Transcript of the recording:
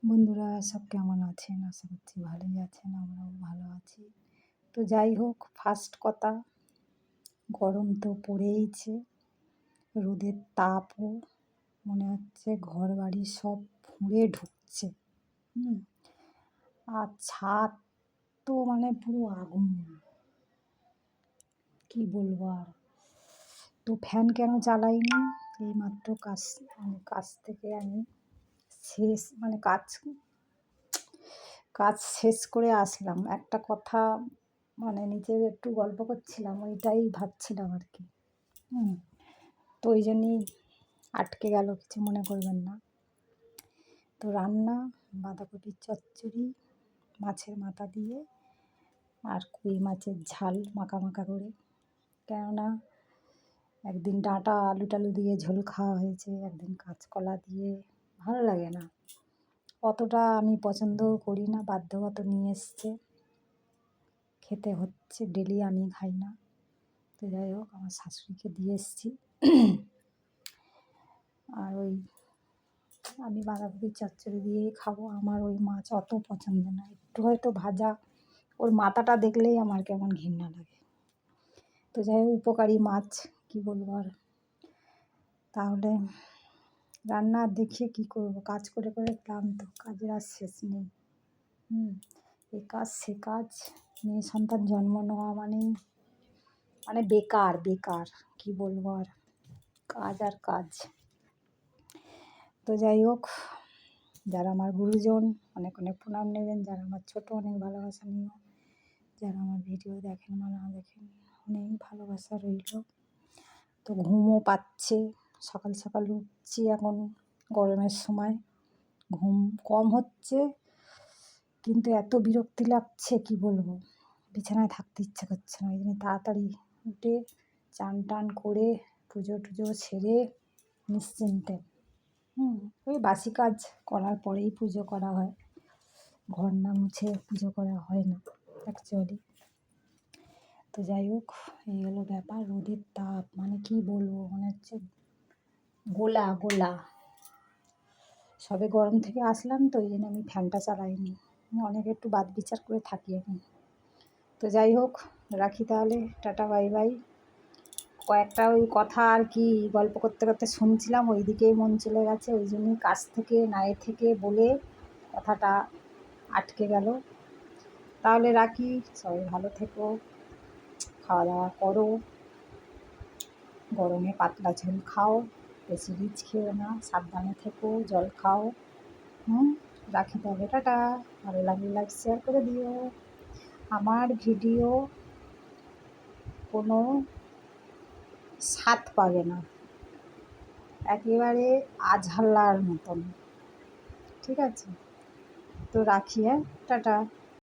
বন্ধুরা সব কেমন আছেন? আশা করছি ভালোই আছেন, আমরাও ভালো আছি। তো যাই হোক, ফার্স্ট কথা, গরম তো পড়েইছে, রোদের তাপও মনে হচ্ছে ঘরবাড়ি সব ফুঁড়ে ঢুকছে। হুম। আর ছাদ তো মানে পুরো আগুন, কি বলবো আর। তো ফ্যান কেন চালাইনি? এইমাত্র কাজ থেকে আমি কাজ শেষ করে আসলাম। একটা কথা মানে নিজের একটু গল্প করছিলাম, ওইটাই ভাবছিলাম আর কি। হুম। তো ওই জন্যই আটকে গেল, কিছু মনে করবেন না। তো রান্না বাঁধাকপির চচ্চড়ি, মাছের মাথা দিয়ে আর কই মাছের ঝাল মাখা মাখা করে। কেননা একদিন ডাঁটা আলু টালু দিয়ে ঝোল খাওয়া হয়েছে, একদিন কাঁচকলা দিয়ে, ভালো লাগে না অতটা, আমি পছন্দও করি না, বাধ্যগত নিয়ে এসছে, খেতে হচ্ছে, ডেলি আমি খাই না। তো যাই হোক, আমার শাশুড়িকে দিয়ে এসেছি। আর ওই আমি বাঁধাকপির চচ্চড়ি দিয়েই খাবো। আমার ওই মাছ অত পছন্দ না, একটু হয়তো ভাজা, ওর মাথাটা দেখলেই আমার কেমন ঘৃণা লাগে। তো যাই হোক, উপকারী মাছ, কি বলবো আর। তাহলে রান্না দেখিয়ে কি করব, কাজ করে করে ক্লান্ত, কাজের আর শেষ নেই। এ কাজ সে কাজ, মেয়ে সন্তান জন্ম নেওয়া মানে বেকার বেকার, কি বলবো আর, কাজ আর কাজ। তো যাই হোক, যারা আমার গুরুজন অনেক অনেক প্রণাম নেবেন, যারা আমার ছোট অনেক ভালোবাসা নিও, যারা আমার ভিডিও দেখেন বা না দেখেন অনেক ভালোবাসা রইল। তো ঘুমও পাচ্ছে, সকাল সকাল উঠছি এখন, গরমের সময় ঘুম কম হচ্ছে, কিন্তু এত বিরক্তি লাগছে কি বলবো, বিছানায় থাকতে ইচ্ছে করছে না। ওই জন্য তাড়াতাড়ি উঠে চান টান করে পুজো টুজো সেরে নিশ্চিন্তে, ওই বাসি কাজ করার পরেই পুজো করা হয়, ঘর না মুছে পুজো করা হয় না অ্যাকচুয়ালি। তো যাই হোক, এই হলো ব্যাপার। রোদের তাপ মানে কি বলবো, মনে হচ্ছে গোলা গোলা। সবে গরম থেকে আসলাম, তো ওই জন্য আমি ফ্যানটা চালাইনি, অনেক একটু বাদ বিচার করে থাকি আমি। তো যাই হোক, রাখি তাহলে, টাটা বাই বাই। কয়েকটা ওই কথা আর কি গল্প করতে করতে শুনছিলাম, ওই দিকেই মন চলে গেছে, ওই জন্যই কাছ থেকে নাই থেকে বলে কথাটা আটকে গেল। তাহলে রাখি, সবাই ভালো থেকো, খাওয়া দাওয়া করো, গরমে পাতলা ঝোল খাও, বেশি রিচ খেও না, সাবধানে থেকো, জল খাও। রাখি তাহলে, টাটা। ভালো লাগলে লাইক শেয়ার করে দিও। আমার ভিডিও কোনো স্বাদ পাবে না, একেবারে আঝাল্লার মতন, ঠিক আছে? তো রাখি, হ্যাঁ, টাটা।